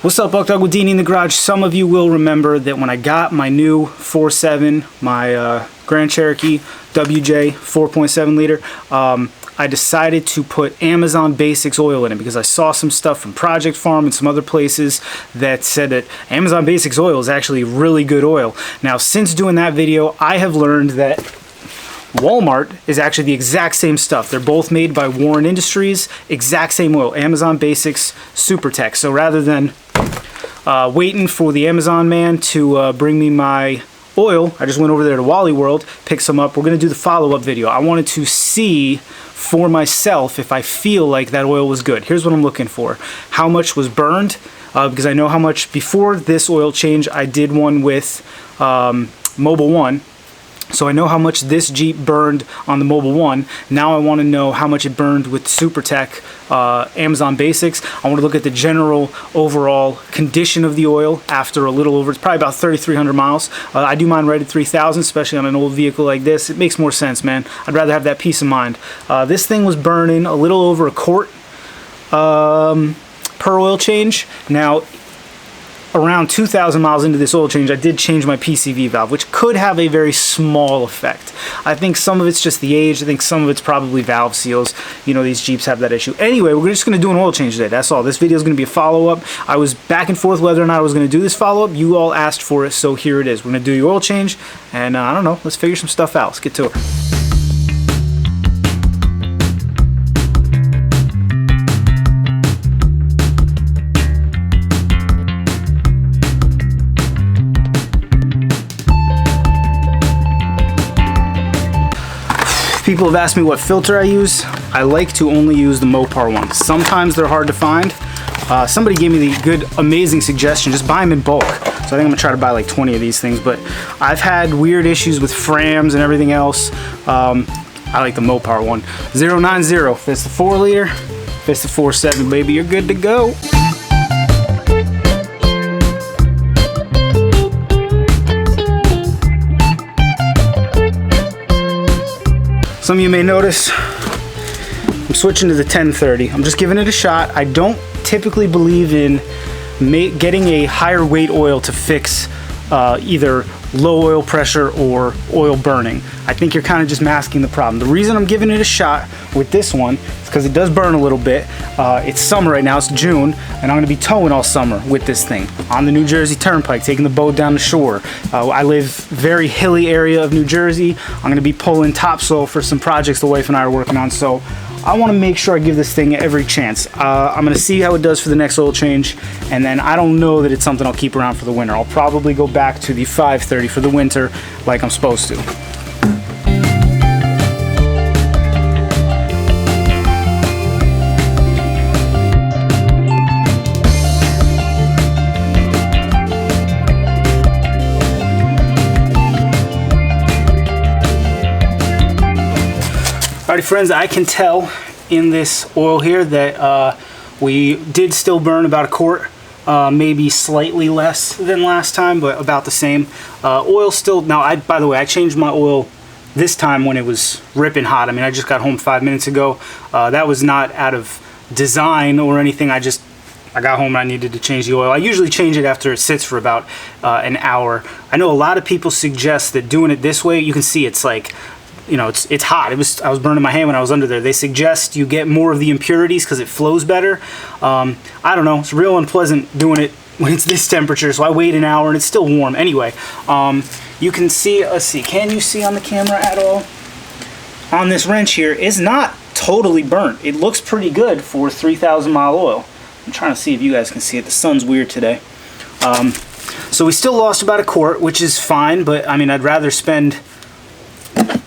What's up, Buck Dog with D&E in the garage? Some of you will remember that when I got my new 4.7, my Grand Cherokee WJ 4.7 liter, I decided to put Amazon Basics oil in it because I saw some stuff from Project Farm and some other places that said that Amazon Basics oil is actually really good oil. Now, since doing that video, I have learned that Walmart is actually the exact same stuff. They're both made by Warren Industries, exact same oil, Amazon Basics SuperTech. So rather than waiting for the Amazon man to bring me my oil, I just went over there to Wally World, picked some up. We're gonna do the follow-up video. I wanted to see for myself if I feel like that oil was good. Here's what I'm looking for. How much was burned, because I know how much before this oil change I did one with Mobil 1. So I know how much this Jeep burned on the Mobil 1. Now I want to know how much it burned with SuperTech Amazon Basics. I want to look at the general overall condition of the oil after a little over, it's probably about 3,300 miles. I do mine right at 3,000, especially on an old vehicle like this. It makes more sense, man. I'd rather have that peace of mind. This thing was burning a little over a quart per oil change. Now, around 2,000 miles into this oil change, I did change my PCV valve, which could have a very small effect. I think some of it's just the age. I think some of it's probably valve seals. You know, these Jeeps have that issue. Anyway, we're just going to do an oil change today. That's all. This video is going to be a follow-up. I was back and forth whether or not I was going to do this follow-up. You all asked for it, so here it is. We're going to do the oil change, and I don't know. Let's figure some stuff out. Let's get to it. People have asked me what filter I use. I like to only use the Mopar one. Sometimes they're hard to find. Somebody gave me the good, amazing suggestion, just buy them in bulk. So I think I'm gonna try to buy like 20 of these things, but I've had weird issues with Frams and everything else. I like the Mopar one. 090, if it's the 4 liter, if it's the 4.7, baby, you're good to go. Some of you may notice I'm switching to the 1030. I'm just giving it a shot. I don't typically believe in getting a higher weight oil to fix either low oil pressure or oil burning. I think you're kind of just masking the problem. The reason I'm giving it a shot with this one is because it does burn a little bit. It's summer right now, it's June, and I'm gonna be towing all summer with this thing on the New Jersey Turnpike, taking the boat down the shore. I live very hilly area of New Jersey. I'm gonna be pulling topsoil for some projects the wife and I are working on, so I want to make sure I give this thing every chance. I'm going to see how it does for the next oil change, and then I don't know that it's something I'll keep around for the winter. I'll probably go back to the 530 for the winter like I'm supposed to. Alrighty friends, I can tell in this oil here that we did still burn about a quart, maybe slightly less than last time, but about the same. Oil still, now by the way, I changed my oil this time when it was ripping hot. I mean, I just got home 5 minutes ago. That was not out of design or anything. I got home and I needed to change the oil. I usually change it after it sits for about an hour. I know a lot of people suggest that doing it this way, you can see it's like, you know, it's hot. I was burning my hand when I was under there. They suggest you get more of the impurities because it flows better. I don't know. It's real unpleasant doing it when it's this temperature, so I wait an hour and it's still warm. Anyway, you can see, let's see, can you see on the camera at all? On this wrench here, it's not totally burnt. It looks pretty good for 3,000 mile oil. I'm trying to see if you guys can see it. The sun's weird today. So we still lost about a quart, which is fine, but I mean, I'd rather spend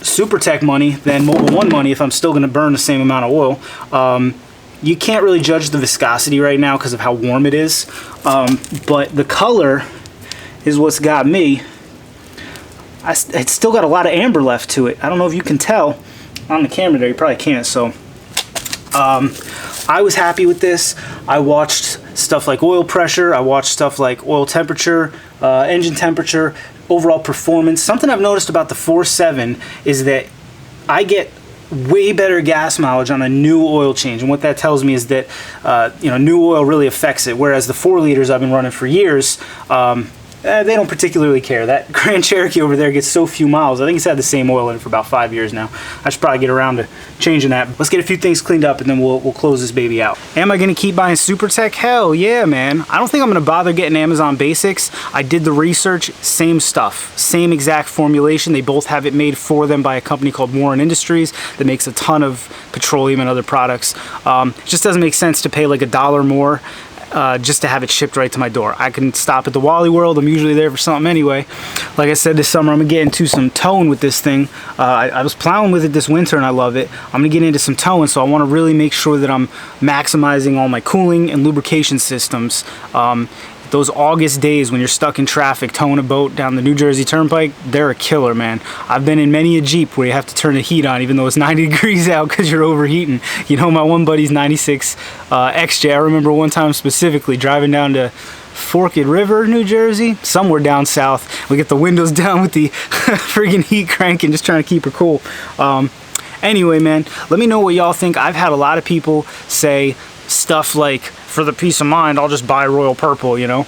SuperTech money than Mobil 1 money if I'm still going to burn the same amount of oil. You can't really judge the viscosity right now because of how warm it is, but the color is what's got me. It's still got a lot of amber left to it. I don't know if you can tell on the camera there, you probably can't. So I was happy with this. I watched stuff like oil pressure, I watched stuff like oil temperature, engine temperature, overall performance. Something I've noticed about the 4.7 is that I get way better gas mileage on a new oil change, and what that tells me is that new oil really affects it, whereas the 4 liters I've been running for years, they don't particularly care. That Grand Cherokee over there gets so few miles. I think it's had the same oil in it for about 5 years now. I should probably get around to changing that. Let's get a few things cleaned up and then we'll close this baby out. Am I gonna keep buying SuperTech? Hell yeah, man. I don't think I'm gonna bother getting Amazon Basics. I did the research, same stuff, same exact formulation. They both have it made for them by a company called Warren Industries that makes a ton of petroleum and other products. It just doesn't make sense to pay like $1 more just to have it shipped right to my door. I can stop at the Wally World. I'm usually there for something anyway. Like I said, this summer I'm gonna get into some towing with this thing. I was plowing with it this winter and I love it. I'm gonna get into some towing, so I wanna really make sure that I'm maximizing all my cooling and lubrication systems. Those August days when you're stuck in traffic towing a boat down the New Jersey Turnpike, they're a killer, man. I've been in many a Jeep where you have to turn the heat on even though it's 90 degrees out because you're overheating. You know, my one buddy's 96 XJ. I remember one time specifically driving down to Forked River, New Jersey, somewhere down south. We get the windows down with the friggin' heat cranking, just trying to keep her cool. Anyway, man, let me know what y'all think. I've had a lot of people say stuff like, for the peace of mind, I'll just buy Royal Purple, you know?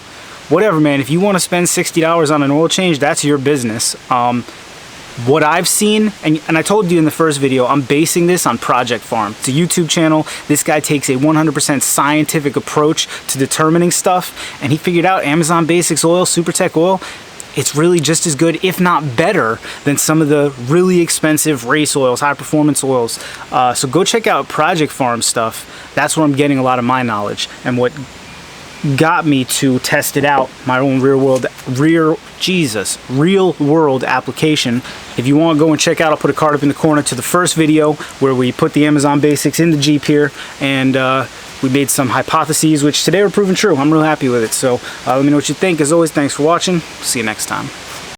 Whatever, man. If you want to spend $60 on an oil change, that's your business. What I've seen, and I told you in the first video, I'm basing this on Project Farm. It's a YouTube channel. This guy takes a 100% scientific approach to determining stuff, and he figured out Amazon Basics oil, SuperTech oil, it's really just as good, if not better, than some of the really expensive race oils, high performance oils. So go check out Project Farm stuff. That's where I'm getting a lot of my knowledge, and what got me to test it out, my own real world application. If you want to go and check out, I'll put a card up in the corner to the first video where we put the Amazon Basics in the Jeep here, and we made some hypotheses which today were proven true. I'm real happy with it. So let me know what you think. As always, thanks for watching. See you next time.